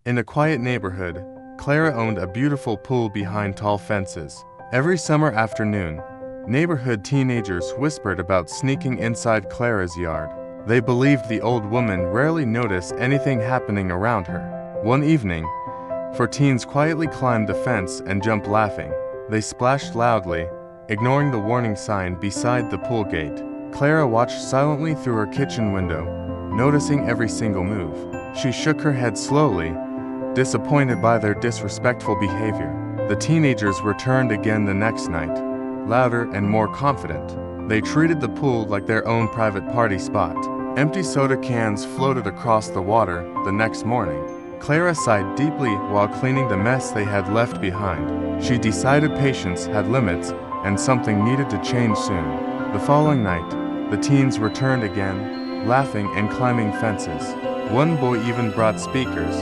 In a quiet neighborhood, Clara owned a beautiful pool behind tall fences. Every summer afternoon, neighborhood teenagers whispered about sneaking inside Clara's yard. They believed the old woman rarely noticed anything happening around her. One evening, four teens quietly climbed the fence and jumped laughing. They splashed loudly, ignoring the warning sign beside the pool gate. Clara watched silently through her kitchen window, noticing every single move. She shook her head slowly, disappointed by their disrespectful behavior. The teenagers returned again the next night, louder and more confident. They treated the pool like their own private party spot. Empty soda cans floated across the water the next morning. Clara sighed deeply while cleaning the mess they had left behind. She decided patience had limits and something needed to change soon. The following night, the teens returned again, laughing and climbing fences. One boy even brought speakers,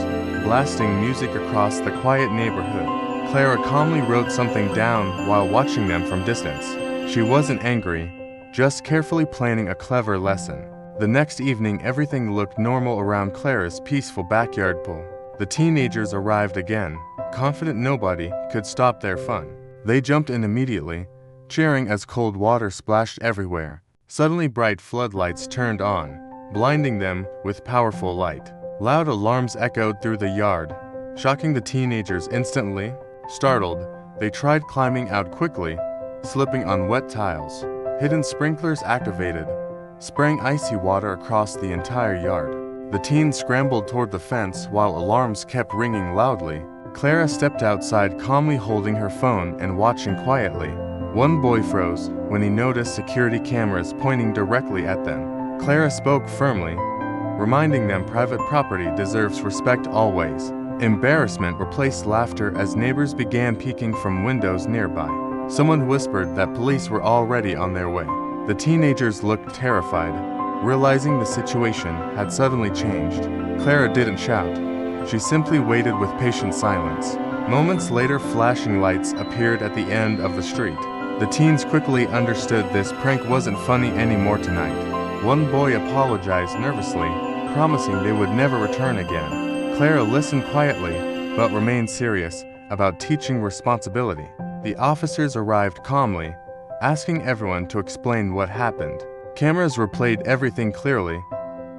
blasting music across the quiet neighborhood. Clara calmly wrote something down while watching them from distance. She wasn't angry, just carefully planning a clever lesson. The next evening, everything looked normal around Clara's peaceful backyard pool. The teenagers arrived again, confident nobody could stop their fun. They jumped in immediately, cheering as cold water splashed everywhere. Suddenly, bright floodlights turned on, blinding them with powerful light. Loud alarms echoed through the yard, shocking the teenagers instantly. Startled, they tried climbing out quickly, slipping on wet tiles. Hidden sprinklers activated, spraying icy water across the entire yard. The teens scrambled toward the fence while alarms kept ringing loudly. Clara stepped outside, calmly holding her phone and watching quietly. One boy froze when he noticed security cameras pointing directly at them. Clara spoke firmly, reminding them private property deserves respect always. Embarrassment replaced laughter as neighbors began peeking from windows nearby. Someone whispered that police were already on their way. The teenagers looked terrified, realizing the situation had suddenly changed. Clara didn't shout. She simply waited with patient silence. Moments later, flashing lights appeared at the end of the street. The teens quickly understood this prank wasn't funny anymore tonight. One boy apologized nervously, promising they would never return again. Clara listened quietly, but remained serious about teaching responsibility. The officers arrived calmly, asking everyone to explain what happened. Cameras replayed everything clearly,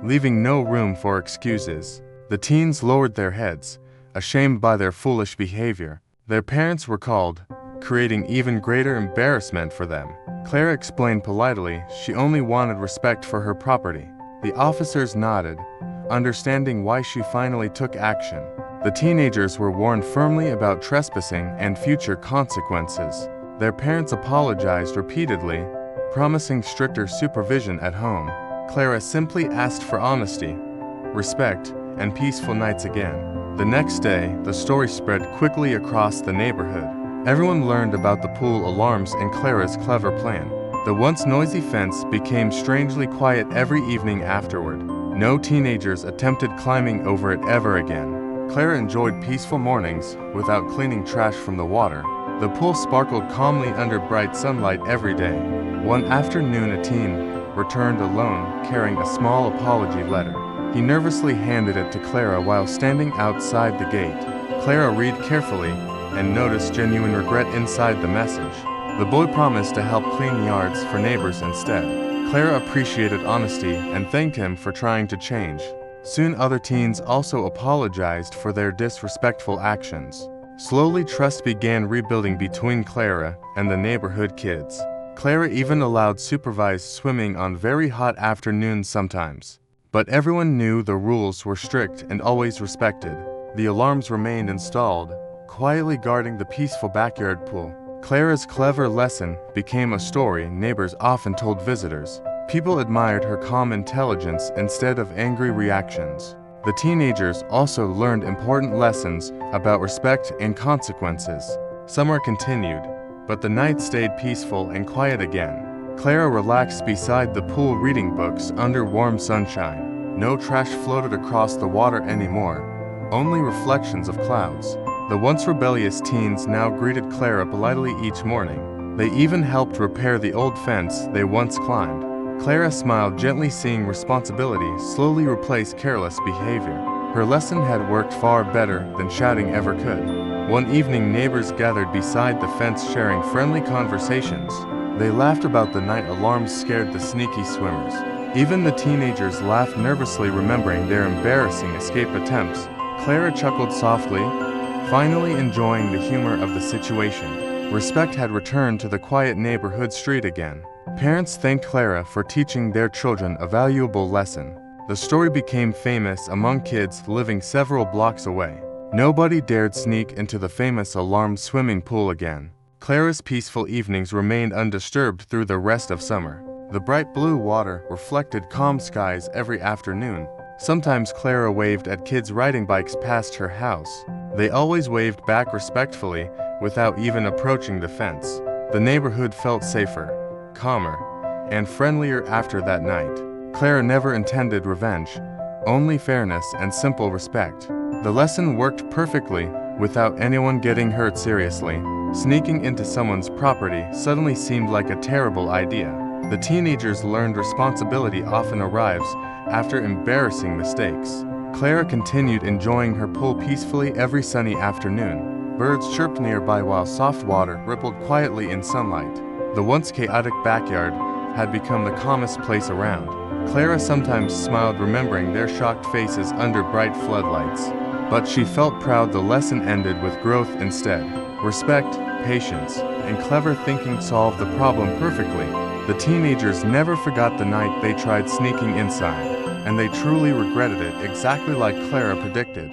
leaving no room for excuses. The teens lowered their heads, ashamed by their foolish behavior. Their parents were called, creating even greater embarrassment for them. Clara explained politely she only wanted respect for her property. The officers nodded, understanding why she finally took action. The teenagers were warned firmly about trespassing and future consequences. Their parents apologized repeatedly, promising stricter supervision at home. Clara simply asked for honesty, respect, and peaceful nights again. The next day, the story spread quickly across the neighborhood. Everyone learned about the pool alarms and Clara's clever plan. The once noisy fence became strangely quiet every evening afterward. No teenagers attempted climbing over it ever again. Clara enjoyed peaceful mornings without cleaning trash from the water. The pool sparkled calmly under bright sunlight every day. One afternoon, a teen returned alone, carrying a small apology letter. He nervously handed it to Clara while standing outside the gate. Clara read carefully and noticed genuine regret inside the message. The boy promised to help clean yards for neighbors instead. Clara appreciated honesty and thanked him for trying to change. Soon other teens also apologized for their disrespectful actions. Slowly, trust began rebuilding between Clara and the neighborhood kids. Clara even allowed supervised swimming on very hot afternoons sometimes. But everyone knew the rules were strict and always respected. The alarms remained installed, quietly guarding the peaceful backyard pool. Clara's clever lesson became a story neighbors often told visitors. People admired her calm intelligence instead of angry reactions. The teenagers also learned important lessons about respect and consequences. Summer continued, but the night stayed peaceful and quiet again. Clara relaxed beside the pool reading books under warm sunshine. No trash floated across the water anymore, only reflections of clouds. The once rebellious teens now greeted Clara politely each morning. They even helped repair the old fence they once climbed. Clara smiled gently, seeing responsibility slowly replace careless behavior. Her lesson had worked far better than shouting ever could. One evening, neighbors gathered beside the fence sharing friendly conversations. They laughed about the night alarms scared the sneaky swimmers. Even the teenagers laughed nervously, remembering their embarrassing escape attempts. Clara chuckled softly, finally enjoying the humor of the situation. Respect had returned to the quiet neighborhood street again. Parents thanked Clara for teaching their children a valuable lesson. The story became famous among kids living several blocks away. Nobody dared sneak into the famous alarmed swimming pool again. Clara's peaceful evenings remained undisturbed through the rest of summer. The bright blue water reflected calm skies every afternoon. Sometimes Clara waved at kids riding bikes past her house. They always waved back respectfully, without even approaching the fence. The neighborhood felt safer, calmer, and friendlier after that night. Clara never intended revenge, only fairness and simple respect. The lesson worked perfectly, without anyone getting hurt seriously. Sneaking into someone's property suddenly seemed like a terrible idea. The teenagers learned responsibility often arrives after embarrassing mistakes. Clara continued enjoying her pool peacefully every sunny afternoon. Birds chirped nearby while soft water rippled quietly in sunlight. The once chaotic backyard had become the calmest place around. Clara sometimes smiled, remembering their shocked faces under bright floodlights. But she felt proud the lesson ended with growth instead. Respect, patience, and clever thinking solved the problem perfectly. The teenagers never forgot the night they tried sneaking inside, and they truly regretted it, exactly like Clara predicted.